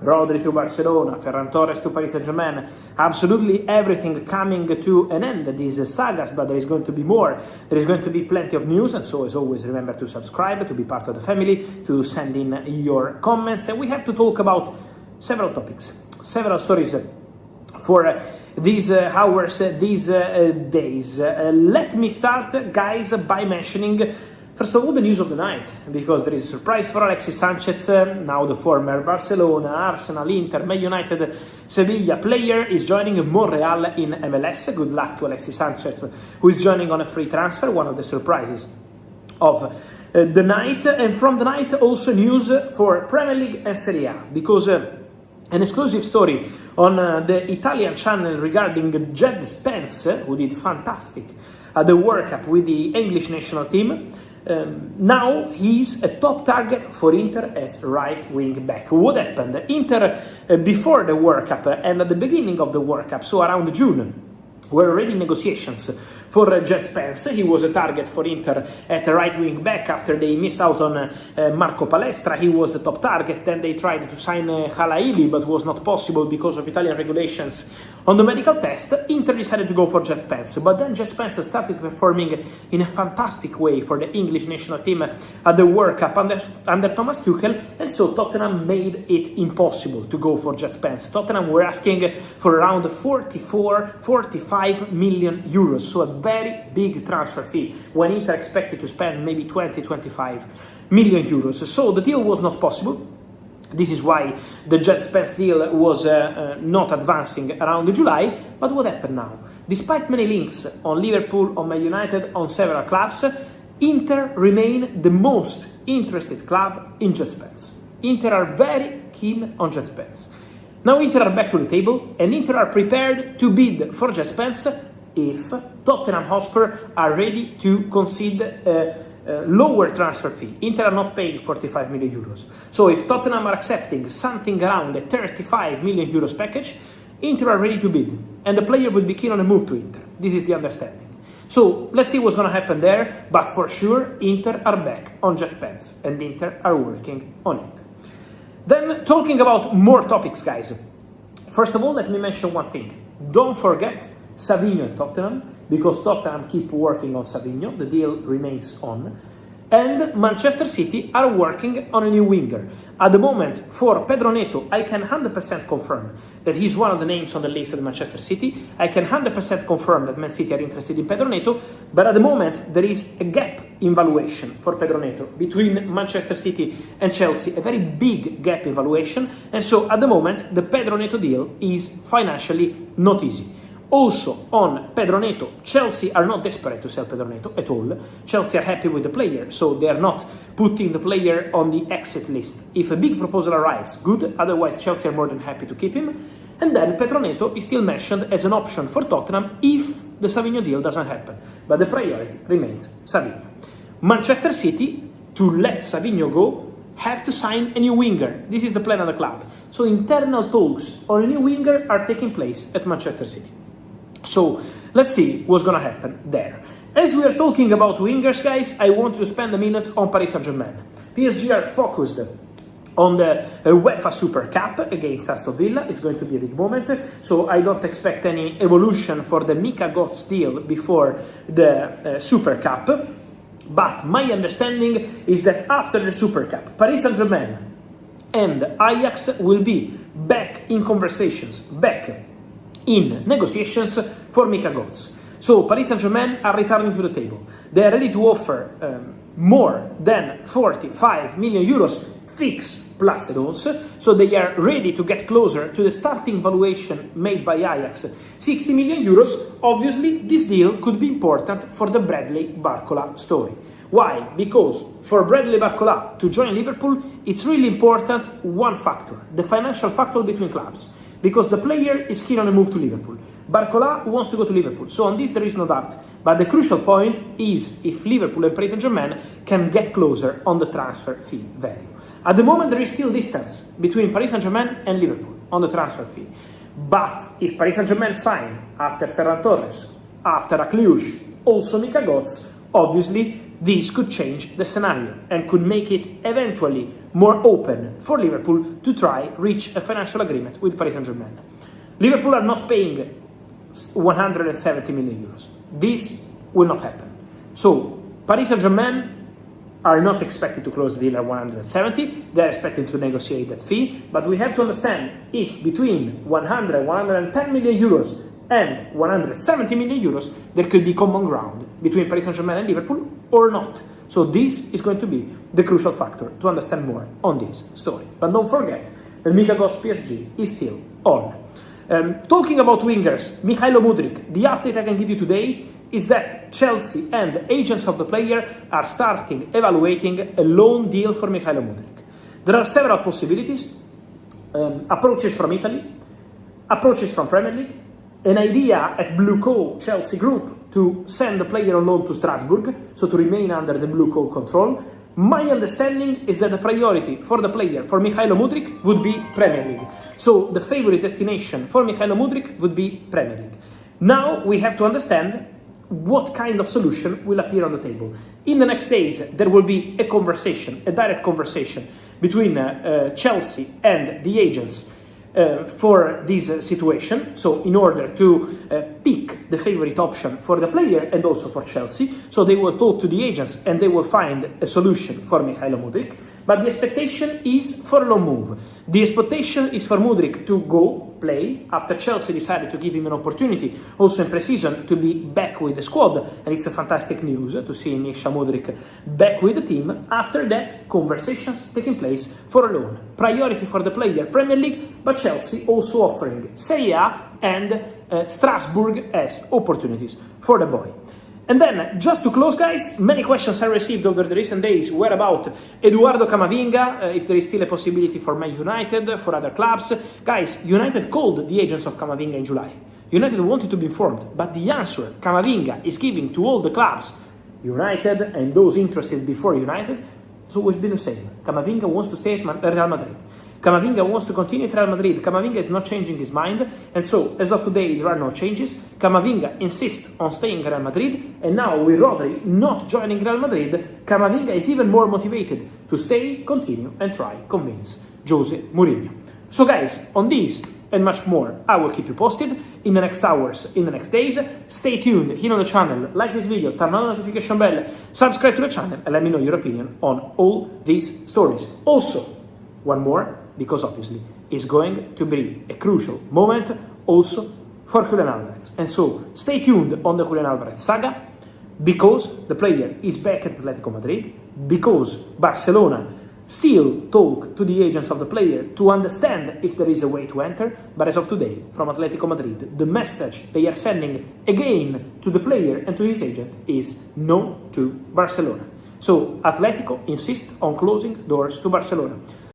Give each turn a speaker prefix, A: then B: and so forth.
A: Rodri to Barcelona, Ferran Torres to Paris Saint-Germain, absolutely everything coming to an end. These sagas, but there is going to be more. There is going to be plenty of news, and so as always, remember to subscribe, to be part of the family, to send in your comments, and we have to talk about several topics, several stories for these hours, these days. Let me start, guys, by mentioning first of all the news of the night, because there is a surprise for Alexis Sanchez, now the former Barcelona, Arsenal, Inter, Man United, Sevilla player is joining Montreal in MLS. Good luck to Alexis Sanchez, who is joining on a free transfer, one of the surprises of the night. And from the night also news for Premier League and Serie A, because an exclusive story on the Italian channel regarding 𝐁𝐑𝐄𝐀𝐊𝐈𝐍𝐆 Spence, who did fantastic at the World Cup with the English national team. Now he's a top target for Inter as right wing back. What happened? Inter, before the World Cup and at the beginning of the World Cup, so around June, were already negotiations for 𝐁𝐑𝐄𝐀𝐊𝐈𝐍𝐆 Spence. He was a target for Inter at right wing back after they missed out on Marco Palestra. He was the top target. Then they tried to sign 𝐁𝐊𝐈𝐍𝐵, but was not possible because of Italian regulations on the medical test. Inter decided to go for 𝐁𝐑𝐄𝐀𝐊𝐈𝐍𝐆 Spence, but then 𝐁𝐑𝐄𝐀𝐊𝐈���𝐆 Spence started performing in a fantastic way for the English national team at the World Cup under Thomas Tuchel, and so Tottenham made it impossible to go for 𝐁𝐑𝐄𝐀𝐊𝐈𝐍𝐵 Spence. Tottenham were asking for around 45 million euros, so a very big transfer fee, when Inter expected to spend maybe 25 million euros. So the deal was not possible. This is why the 𝐁𝐑𝐄𝐀𝐊𝐈𝐍𝐵 Spence deal was not advancing around July. But what happened now? Despite many links on Liverpool, on Man United, on several clubs, Inter remain the most interested club in 𝐁𝐑𝐄𝐀𝐊𝐈���𝐵 Spence. Inter are very keen on 𝐁𝐑𝐄𝐀𝐊𝐈���𝐵 Spence. Now Inter are back to the table, and Inter are prepared to bid for 𝐁𝐑𝐄𝐀𝐊𝐈���𝐵 Spence if Tottenham Hotspur are ready to concede lower transfer fee. Inter are not paying 45 million euros. So if Tottenham are accepting something around a 35 million euros package, Inter are ready to bid, and the player would be keen on a move to Inter. This is the understanding. So let's see what's going to happen there, but for sure Inter are back on 𝐁𝐑𝐄𝐊𝐈𝍿 Spence, and Inter are working on it. Then, talking about more topics, guys. First of all, let me mention one thing. Don't forget Savinho and Tottenham, because Tottenham keep working on Savinho. The deal remains on. And Manchester City are working on a new winger. At the moment, for Pedro Neto, I can 100% confirm that he's one of the names on the list at Manchester City. I can 100% confirm that Man City are interested in Pedro Neto. But at the moment, there is a gap in valuation for Pedro Neto between Manchester City and Chelsea, a very big gap in valuation. And so, at the moment, the Pedro Neto deal is financially not easy. Also, on Pedro Neto, Chelsea are not desperate to sell Pedro Neto at all. Chelsea are happy with the player, so they are not putting the player on the exit list. If a big proposal arrives, good, otherwise Chelsea are more than happy to keep him. And then Pedro Neto is still mentioned as an option for Tottenham if the Savinho deal doesn't happen. But the priority remains Savinho. Manchester City, to let Savinho go, have to sign a new winger. This is the plan of the club. So internal talks on a new winger are taking place at Manchester City. So, let's see what's gonna happen there. As we are talking about wingers, guys, I want to spend a minute on Paris Saint-Germain. PSG are focused on the UEFA Super Cup against Aston Villa. It's going to be a big moment, so I don't expect any evolution for the 𝐁𝐑𝐄𝐀𝐊𝐈𝐍𝐵 deal before the Super Cup. But my understanding is that after the Super Cup, Paris Saint-Germain and Ajax will be back in conversations, back in negotiations for 𝐁𝐑𝐄𝐀𝐊𝐈𝐍𝐵. So Paris Saint-Germain are returning to the table. They are ready to offer more than 45 million euros fixed plus add-ons. So they are ready to get closer to the starting valuation made by Ajax, 60 million euros. Obviously, this deal could be important for the Bradley Barcola story. Why? Because for Bradley Barcola to join Liverpool, it's really important one factor, the financial factor between clubs. Because the player is keen on a move to Liverpool. Barcola wants to go to Liverpool, so on this there is no doubt. But the crucial point is if Liverpool and Paris Saint-Germain can get closer on the transfer fee value. At the moment there is still distance between Paris Saint-Germain and Liverpool on the transfer fee. But if Paris Saint-Germain sign after Ferran Torres, after Cluj, also 𝐁𝐑𝐄𝐀𝐊𝐈𝐍𝐵, obviously this could change the scenario and could make it eventually more open for Liverpool to try reach a financial agreement with Paris Saint-Germain. Liverpool are not paying 170 million euros. This will not happen. So Paris Saint-Germain are not expected to close the deal at 170. They're expecting to negotiate that fee. But we have to understand if between 100, 110 million euros and 170 million euros, there could be common ground between Paris Saint-Germain and Liverpool or not. So this is going to be the crucial factor to understand more on this story. But don't forget that Mika Goss PSG is still on. Talking about wingers, Mudryk, the update I can give you today is that Chelsea and the agents of the player are starting evaluating a loan deal for Mudryk. There are several possibilities, approaches from Italy, approaches from Premier League, an idea at Blue Co Chelsea Group to send the player on loan to Strasbourg, so to remain under the Blue Co control. My understanding is that the priority for the player, for Mudryk, would be Premier League. So the favorite destination for Mudryk would be Premier League. Now we have to understand what kind of solution will appear on the table. In the next days, there will be a conversation, a direct conversation between Chelsea and the agents for this situation, so in order to pick the favorite option for the player and also for Chelsea. So they will talk to the agents and they will find a solution for Mudryk. But the expectation is for a loan move. The expectation is for Mudryk to go play after Chelsea decided to give him an opportunity also in pre-season to be back with the squad, and it's a fantastic news to see Mudryk back with the team. After that, conversations taking place for a loan. Priority for the player, Premier League, but Chelsea also offering Serie A and Strasbourg as opportunities for the boy. And then, just to close, guys, many questions I received over the recent days were about Eduardo Camavinga, if there is still a possibility for Man United, for other clubs. Guys, United called the agents of Camavinga in July. United wanted to be informed, but the answer Camavinga is giving to all the clubs, United and those interested before United, has always been the same. Camavinga wants to stay at Real Madrid. Camavinga wants to continue at Real Madrid. Camavinga is not changing his mind, and so as of today there are no changes. Camavinga insists on staying at Real Madrid, and now with Rodri not joining Real Madrid, Camavinga is even more motivated to stay, continue and try convince Jose Mourinho. So guys, on this and much more, I will keep you posted in the next hours, in the next days. Stay tuned here on the channel, like this video, turn on the notification bell, subscribe to the channel, and let me know your opinion on all these stories. Also, one more, because obviously it's going to be a crucial moment also for Julian Alvarez. And so stay tuned on the Julian Alvarez saga, because the player is back at Atletico Madrid, because Barcelona still talk to the agents of the player to understand if there is a way to enter. But as of today, from Atletico Madrid, the message they are sending again to the player and to his agent is no to Barcelona. So Atletico insists on closing doors to Barcelona.